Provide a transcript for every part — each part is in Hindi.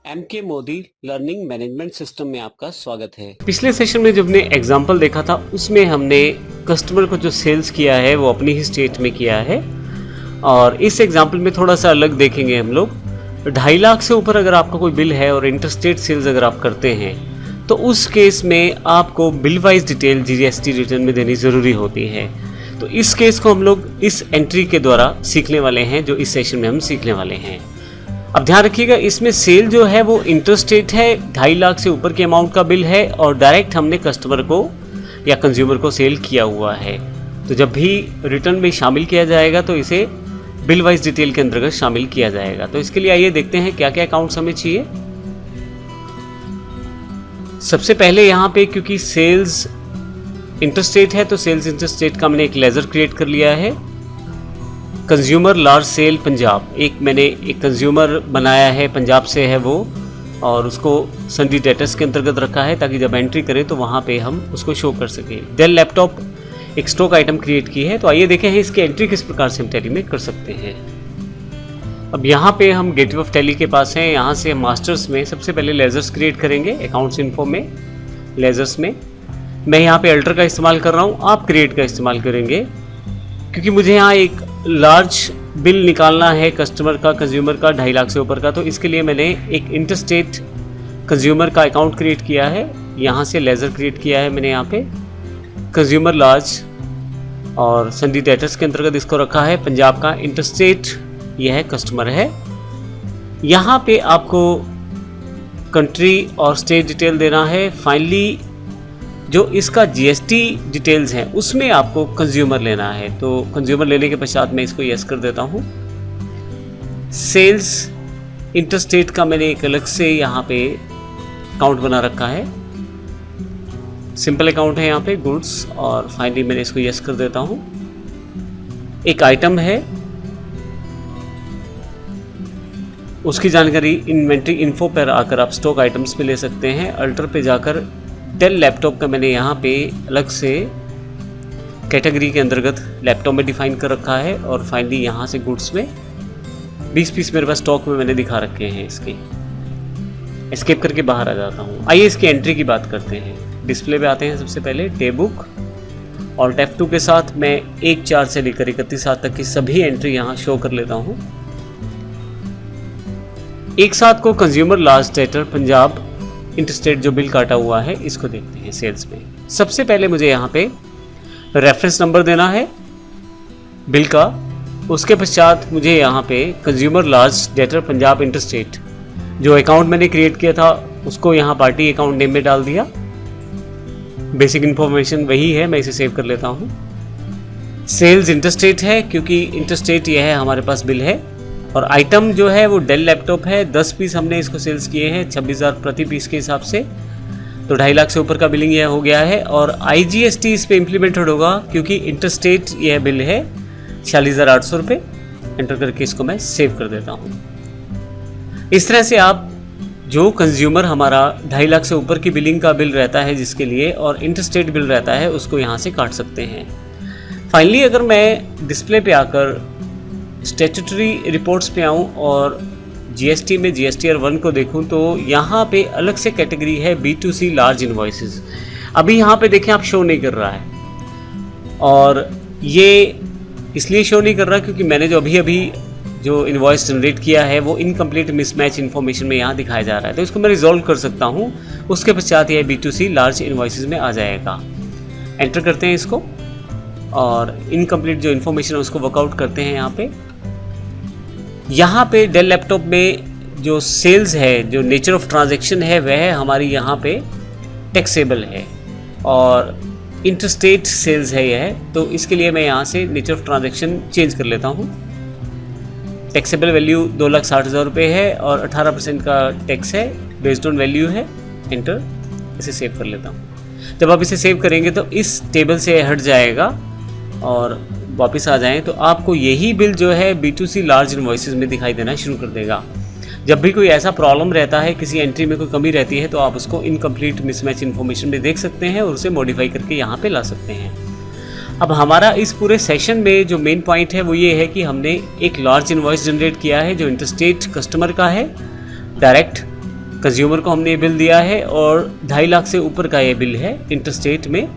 MK Modi learning management system में आपका स्वागत है। पिछले सेशन में जो हमने एग्जाम्पल देखा था उसमें हमने कस्टमर को जो सेल्स किया है वो अपनी ही स्टेट में किया है, और इस एग्जाम्पल में थोड़ा सा अलग देखेंगे हम लोग। 2.5 लाख से ऊपर अगर आपका कोई बिल है और इंटरस्टेट सेल्स अगर आप करते हैं तो उस केस में आपको bill wise detail GST return में देनी ज़रूरी होती है। तो इस केस को हम लोग इस एंट्री के द्वारा सीखने वाले हैं, जो इस सेशन में हम सीखने वाले हैं। अब ध्यान रखिएगा, इसमें सेल जो है वो इंटरस्टेट है, 2.5 लाख से ऊपर के अमाउंट का बिल है और डायरेक्ट हमने कस्टमर को या कंज्यूमर को सेल किया हुआ है। तो जब भी रिटर्न में शामिल किया जाएगा तो इसे बिल वाइज डिटेल के अंतर्गत शामिल किया जाएगा। तो इसके लिए आइए देखते हैं क्या क्या अकाउंट्स हमें चाहिए। सबसे पहले यहाँ पे क्योंकि सेल्स इंटरस्टेट है तो सेल्स इंटरस्टेट का मैंने एक लेजर क्रिएट कर लिया है। कंज्यूमर लार्ज सेल पंजाब, मैंने एक कंज्यूमर बनाया है, पंजाब से है वो, और उसको संडी डेटर्स के अंतर्गत रखा है ताकि जब एंट्री करें तो वहाँ पे हम उसको शो कर सकें। डेल लैपटॉप एक स्टॉक आइटम क्रिएट की है। तो आइए देखें हैं इसकी एंट्री किस प्रकार से हम टैली में कर सकते हैं। अब यहाँ पे हम गेटवे ऑफ टैली के पास हैं। यहाँ से मास्टर्स में सबसे पहले लेजर्स क्रिएट करेंगे। अकाउंट्स इन्फो में लेजर्स में मैं यहाँ पे अल्टर का इस्तेमाल कर रहा हूँ, आप क्रिएट का इस्तेमाल करेंगे क्योंकि मुझे यहाँ एक लार्ज बिल निकालना है कस्टमर का, कंज्यूमर का 2.5 लाख से ऊपर का। तो इसके लिए मैंने एक इंटरस्टेट कंज्यूमर का अकाउंट क्रिएट किया है। यहाँ से लेजर क्रिएट किया है मैंने यहाँ पे कंज्यूमर लार्ज, और संडी डेटर्स के अंतर्गत इसको रखा है। पंजाब का इंटरस्टेट यह कस्टमर है। यहाँ पे आपको कंट्री और स्टेट डिटेल देना है। फाइनली जो इसका जीएसटी डिटेल्स हैं उसमें आपको कंज्यूमर लेना है। तो कंज्यूमर लेने के पश्चात मैं इसको यस कर देता हूँ। सेल्स इंटरस्टेट का मैंने एक अलग से यहाँ पे अकाउंट बना रखा है, सिंपल अकाउंट है यहाँ पे गुड्स, और फाइनली मैंने इसको यस कर देता हूँ। एक आइटम है, उसकी जानकारी इन्वेंट्री इन्फो पर आकर आप स्टॉक आइटम्स पे ले सकते हैं। अल्टर पे जाकर डेल लैपटॉप का मैंने यहाँ पे अलग से कैटेगरी के अंतर्गत लैपटॉप में डिफाइन कर रखा है, और फाइनली यहाँ से गुड्स में 20 पीस मेरे पास स्टॉक में मैंने दिखा रखे हैं। इसके एस्केप करके बाहर आ जाता हूँ। आइए इसकी एंट्री की बात करते हैं। डिस्प्ले पे आते हैं। सबसे पहले डे बुक और F2 के साथ मैं 1/4 से लेकर 31/7 तक की सभी एंट्री यहाँ शो कर लेता हूँ। एक साथ को consumer large debtor Punjab interstate जो बिल काटा हुआ है इसको देखते हैं सेल्स में। सबसे पहले मुझे यहाँ पे रेफरेंस नंबर देना है बिल का। उसके पश्चात मुझे यहाँ पे consumer large debtor Punjab interstate जो अकाउंट मैंने क्रिएट किया था उसको यहाँ पार्टी अकाउंट नेम में डाल दिया। बेसिक इन्फॉर्मेशन वही है, मैं इसे सेव कर लेता हूँ। सेल्स इंटरस्टेट है क्योंकि इंटरस्टेट यह है हमारे पास बिल है, और आइटम जो है वो डेल लैपटॉप है। 10 पीस हमने इसको सेल्स किए हैं 26,000 प्रति पीस के हिसाब से। तो 2.5 लाख से ऊपर का बिलिंग यह हो गया है, और आईजीएसटी इस पे इम्प्लीमेंटेड होगा क्योंकि इंटरस्टेट यह बिल है 46,800 रुपये। एंटर करके इसको मैं सेव कर देता हूँ। इस तरह से आप जो कंज्यूमर हमारा 2.5 लाख से ऊपर की बिलिंग का बिल रहता है जिसके लिए, और इंटरस्टेट बिल रहता है, उसको यहाँ से काट सकते हैं। फाइनली अगर मैं डिस्प्ले पे आकर स्टैट्यूटरी रिपोर्ट्स पे आऊँ और जीएसटी में जीएसटीआर 1 को देखूँ तो यहाँ पे अलग से कैटेगरी है B2C लार्ज इनवॉइसेस। अभी यहाँ पे देखें आप शो नहीं कर रहा है, और ये इसलिए शो नहीं कर रहा क्योंकि मैंने जो अभी जो इनवॉइस जनरेट किया है वो इनकम्प्लीट मिसमैच इन्फॉर्मेशन में यहाँ दिखाया जा रहा है। तो इसको मैं रिजॉल्व कर सकता हूँ। उसके पश्चात यह B2C लार्ज इनवॉइसेस में आ जाएगा। एंटर करते हैं इसको, और इनकम्प्लीट जो इन्फॉर्मेशन है उसको वर्कआउट करते हैं। यहाँ पे डेल लैपटॉप में जो सेल्स है, जो नेचर ऑफ ट्रांजैक्शन है, वह हमारी यहाँ पे टैक्सेबल है, और इंटरस्टेट सेल्स है यह। तो इसके लिए मैं यहाँ से नेचर ऑफ ट्रांजैक्शन चेंज कर लेता हूँ। टैक्सेबल वैल्यू 2,60,000 रुपये है, और 18% का टैक्स है, बेस्ड ऑन वैल्यू है। एंटर, इसे सेव कर लेता हूँ। जब आप इसे सेव करेंगे तो इस टेबल से हट जाएगा और वापस आ जाएं तो आपको यही बिल जो है B2C लार्ज इनवॉइसेस में दिखाई देना शुरू कर देगा। जब भी कोई ऐसा प्रॉब्लम रहता है, किसी एंट्री में कोई कमी रहती है, तो आप उसको इनकम्प्लीट मिसमैच इन्फॉर्मेशन में देख सकते हैं और उसे मॉडिफाई करके यहाँ पे ला सकते हैं। अब हमारा इस पूरे सेशन में जो मेन पॉइंट है वो ये है कि हमने एक लार्ज इनवॉइस जनरेट किया है जो इंटरस्टेट कस्टमर का है, डायरेक्ट कंज्यूमर को हमने ये बिल दिया है और 2.5 लाख से ऊपर का ये बिल है इंटरस्टेट में,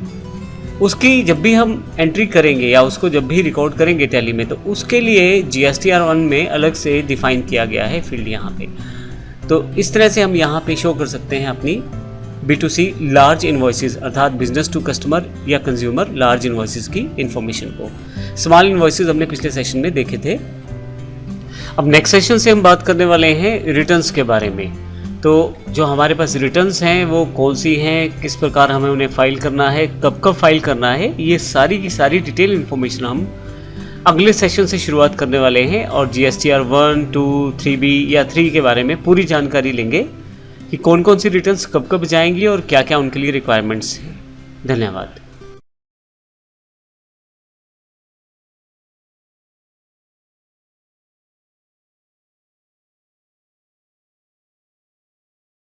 उसकी जब भी हम एंट्री करेंगे या उसको जब भी रिकॉर्ड करेंगे टैली में, तो उसके लिए GSTR 1 में अलग से डिफाइन किया गया है फील्ड यहाँ पे। तो इस तरह से हम यहाँ पे शो कर सकते हैं अपनी B2C लार्ज इन्वॉइसेस, अर्थात बिजनेस टू कस्टमर या कंज्यूमर लार्ज इन्वॉइसेस की इन्फॉर्मेशन को। स्मॉल इन्वॉइसेस हमने पिछले सेशन में देखे थे। अब नेक्स्ट सेशन से हम बात करने वाले हैं रिटर्न्स के बारे में। तो जो हमारे पास रिटर्न्स हैं वो कौन सी हैं, किस प्रकार हमें उन्हें फाइल करना है, कब कब फाइल करना है, ये सारी की सारी डिटेल इन्फॉर्मेशन हम अगले सेशन से शुरुआत करने वाले हैं और GSTR 1, 2, 3B या 3 के बारे में पूरी जानकारी लेंगे कि कौन कौन सी रिटर्न्स कब कब जाएंगी और क्या क्या उनके लिए रिक्वायरमेंट्स हैं। धन्यवाद।